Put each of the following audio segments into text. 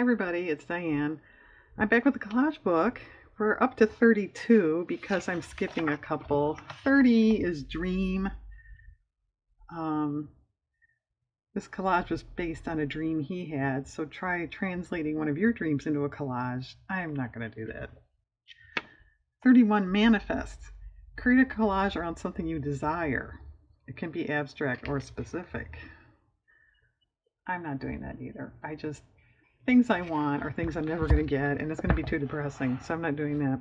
Hi everybody, it's Diane. I'm back with the collage book. We're up to 32 because I'm skipping a couple. 30 is Dream. Um, this collage was based on a dream he had, so try translating one of your dreams into a collage. I'm not going to do that. 31, Manifest. Create a collage around something you desire. It can be abstract or specific. I'm not doing that either. Things I want are things I'm never going to get, and it's going to be too depressing, so I'm not doing that.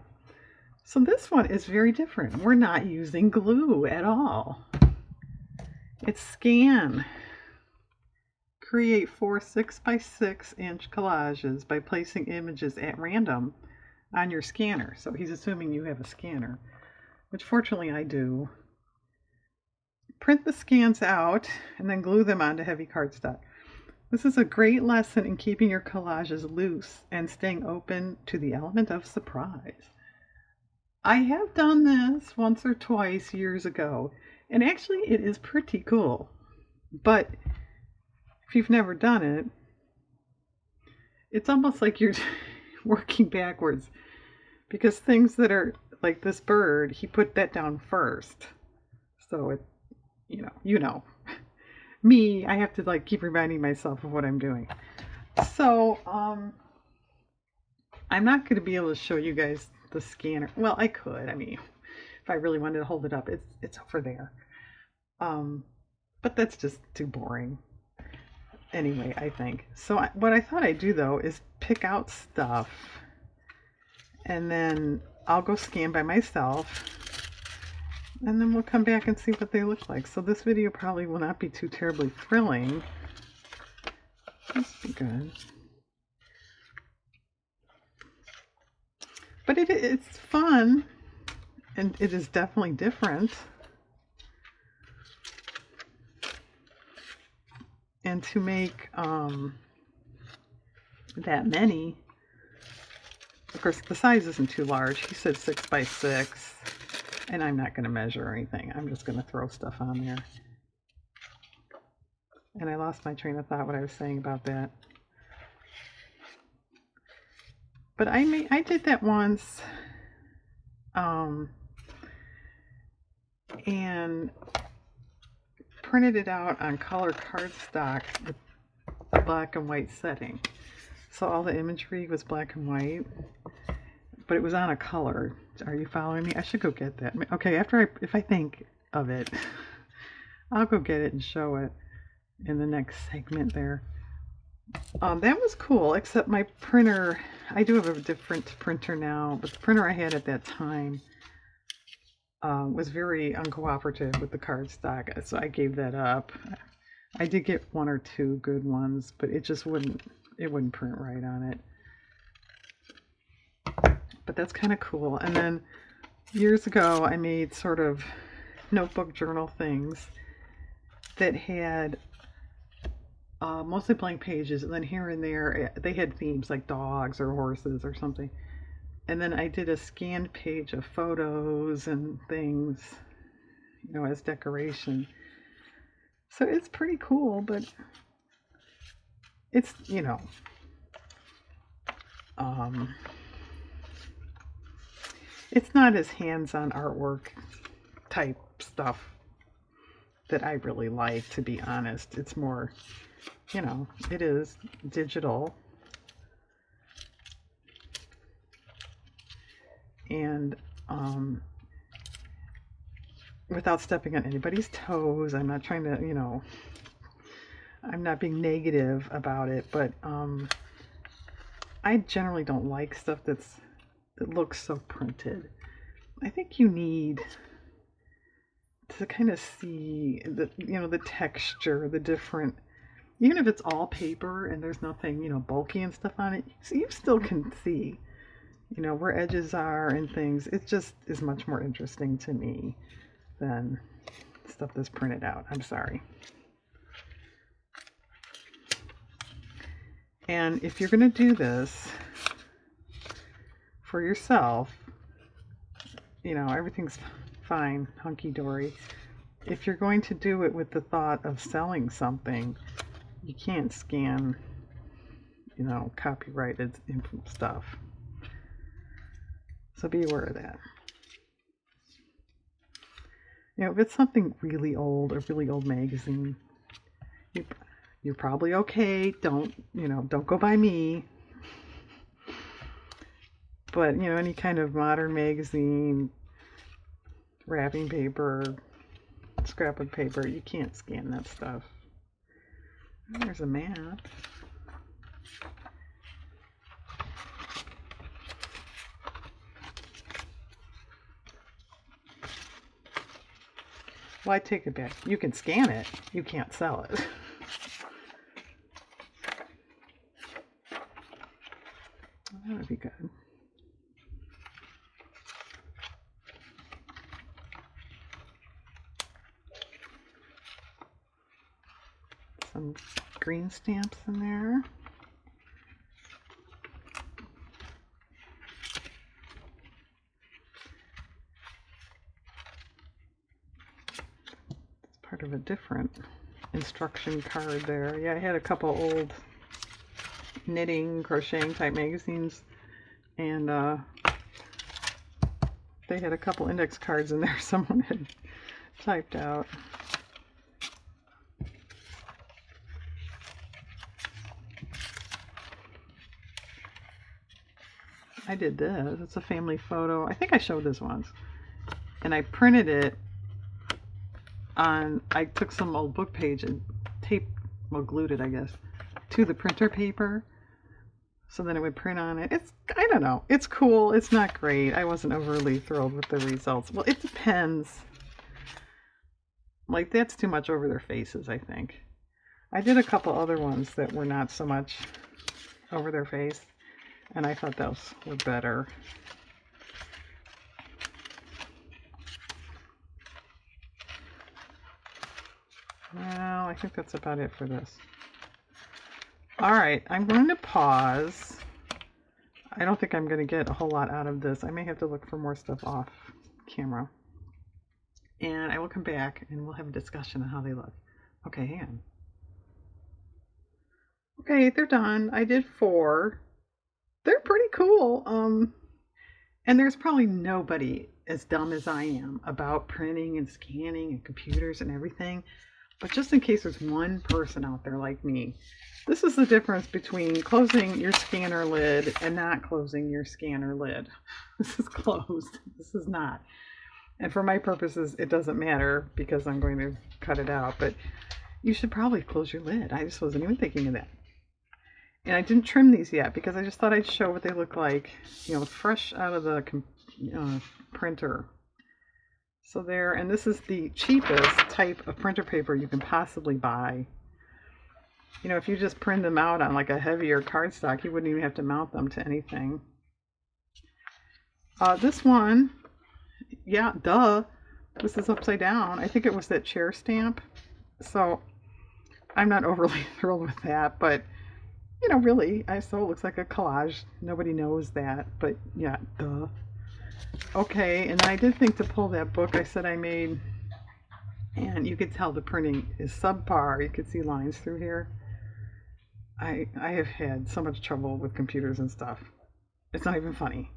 So this one is very different. We're not using glue at all. It's scan. Create 4 6x6-inch collages by placing images at random on your scanner. So he's assuming you have a scanner, which fortunately I do. Print the scans out and then glue them onto heavy cardstock. This is a great lesson in keeping your collages loose and staying open to the element of surprise. I have done this once or twice years ago, and actually it is pretty cool. But if you've never done it, it's almost like you're working backwards, because things that are like this bird, he put that down first. So it, you know. Me, I have to keep reminding myself of what I'm doing. So, I'm not going to be able to show you guys the scanner. Well, I could. I mean, if I really wanted to hold it up, it's over there. But that's just too boring. Anyway, I think. So what I thought I'd do though is pick out stuff, and then I'll go scan by myself. And then we'll come back and see what they look like. So this video probably will not be too terribly thrilling. This will be good. But it's fun, and it is definitely different. And to make that many, of course the size isn't too large. He said 6x6. And I'm not going to measure or anything. I'm just going to throw stuff on there. And I lost my train of thought, what I was saying about that. But I did that once. And printed it out on color cardstock with a black and white setting. So all the imagery was black and white. But it was on a color. Are you following me? I should go get that. Okay, if I think of it, I'll go get it and show it in the next segment there. That was cool, except my printer, I do have a different printer now, but the printer I had at that time was very uncooperative with the cardstock, so I gave that up. I did get 1 or 2 good ones, but it just wouldn't print right on it. But that's kind of cool. And then years ago, I made sort of notebook journal things that had mostly blank pages, and then here and there they had themes like dogs or horses or something. And then I did a scanned page of photos and things, as decoration. So it's pretty cool, but it's, it's not as hands-on artwork type stuff that I really like, to be honest. It's more, it is digital. And without stepping on anybody's toes, I'm not trying to, I'm not being negative about it, but I generally don't like stuff that looks so printed. I think you need to kind of see the texture, the different, even if it's all paper and there's nothing, bulky and stuff on it, so you still can see, where edges are and things. It just is much more interesting to me than stuff that's printed out. I'm sorry. And if you're going to do this for yourself, everything's fine, hunky-dory. If you're going to do it with the thought of selling something, you can't scan you know, copyrighted stuff. So be aware of that. You know, if it's something really old, a really old magazine, you're probably okay. Don't go by me. But, you know, any kind of modern magazine, wrapping paper, scrapbook paper, you can't scan that stuff. There's a map. Well, I take it back. You can scan it. You can't sell it. That would be good. Some green stamps in there. It's part of a different instruction card there. Yeah, I had a couple old knitting, crocheting type magazines, and they had a couple index cards in there someone had typed out. I did this. It's a family photo. I think I showed this once. And I printed it on, I took some old book page and glued it, I guess, to the printer paper. So then it would print on it. I don't know. It's cool. It's not great. I wasn't overly thrilled with the results. Well, it depends. Like, that's too much over their faces, I think. I did a couple other ones that were not so much over their face, and I thought those were better. Well, I think that's about it for this. All right, I'm going to pause. I don't think I'm going to get a whole lot out of this. I may have to look for more stuff off camera. And I will come back and we'll have a discussion on how they look. Okay, hang on. Okay, they're done. I did 4. They're pretty cool. And there's probably nobody as dumb as I am about printing and scanning and computers and everything. But just in case there's one person out there like me, this is the difference between closing your scanner lid and not closing your scanner lid. This is closed. This is not. And for my purposes, it doesn't matter because I'm going to cut it out. But you should probably close your lid. I just wasn't even thinking of that. And I didn't trim these yet because I just thought I'd show what they look like, you know, fresh out of the printer. So there, and this is the cheapest type of printer paper you can possibly buy. You know, if you just print them out on like a heavier cardstock, you wouldn't even have to mount them to anything. This one, yeah, duh, this is upside down. I think it was that chair stamp. So I'm not overly thrilled with that, but you know, really, so it looks like a collage. Nobody knows that, but yeah, duh. Okay, and I did think to pull that book I said I made, and you could tell the printing is subpar. You could see lines through here. I have had so much trouble with computers and stuff. It's not even funny.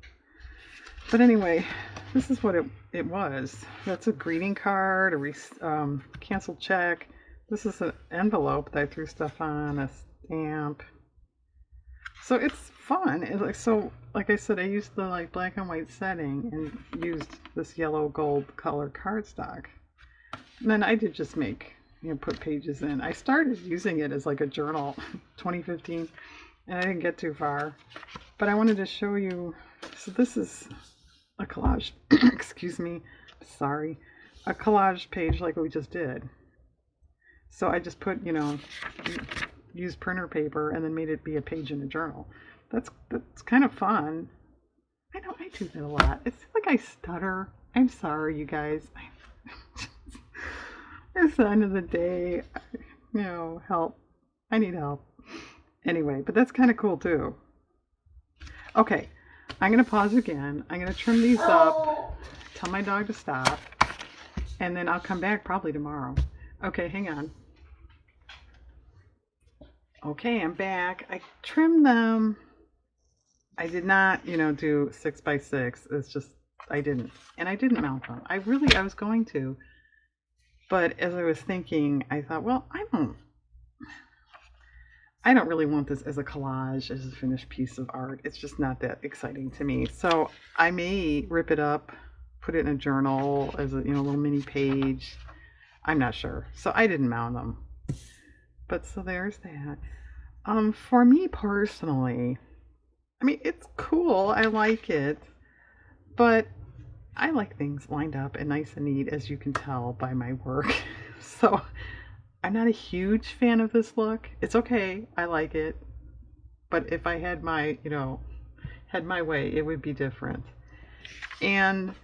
But anyway, this is what it was. That's a greeting card, a canceled check. This is an envelope that I threw stuff on, a stamp. So it's fun. Like I said, I used the black and white setting and used this yellow gold color cardstock. And then I did just put pages in. I started using it as like a journal 2015 and I didn't get too far. But I wanted to show you, so this is a collage, excuse me, sorry, a collage page like we just did. So I just put, use printer paper and then made it be a page in a journal. That's kind of fun. I know I do that a lot. It's like I stutter. I'm sorry, you guys. It's the end of the day. Help. I need help. Anyway, but that's kind of cool too. Okay, I'm going to pause again. I'm going to trim these up, tell my dog to stop, and then I'll come back probably tomorrow. Okay, hang on. Okay, I'm back. I trimmed them. I did not, do 6 by 6. It's just I didn't, and I didn't mount them. I was going to, but as I was thinking, I thought, well, I don't really want this as a collage, as a finished piece of art. It's just not that exciting to me. So I may rip it up, put it in a journal as a little mini page. I'm not sure. So I didn't mount them. But so there's that. For me personally, I mean it's cool. I like it, but I like things lined up and nice and neat, as you can tell by my work. So I'm not a huge fan of this look. It's okay. I like it. But if I had had my way, it would be different. And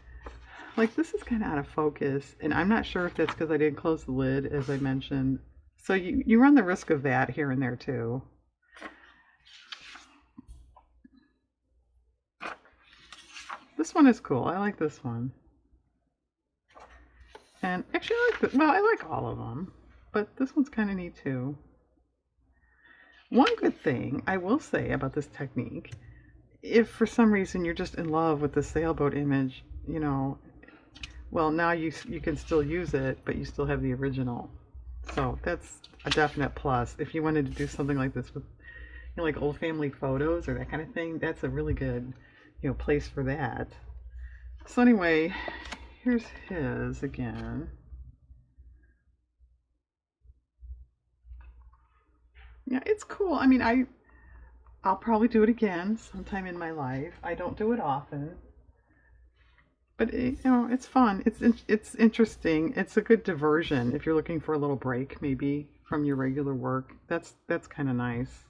like this is kind of out of focus, and I'm not sure if that's because I didn't close the lid, as I mentioned. So you run the risk of that here and there too. This one is cool. I like this one. And actually, I like all of them, but this one's kind of neat too. One good thing I will say about this technique, if for some reason you're just in love with the sailboat image, well, now you can still use it, but you still have the original. So that's a definite plus. If you wanted to do something like this with, like old family photos or that kind of thing, that's a really good, place for that. So anyway, here's his again. Yeah, it's cool. I mean, I'll probably do it again sometime in my life. I don't do it often, but it's fun. It's interesting. It's a good diversion if you're looking for a little break, maybe from your regular work. That's kind of nice.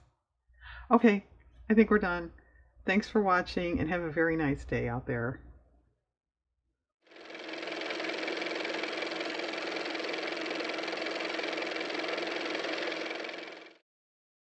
Okay, I think we're done. Thanks for watching, and have a very nice day out there.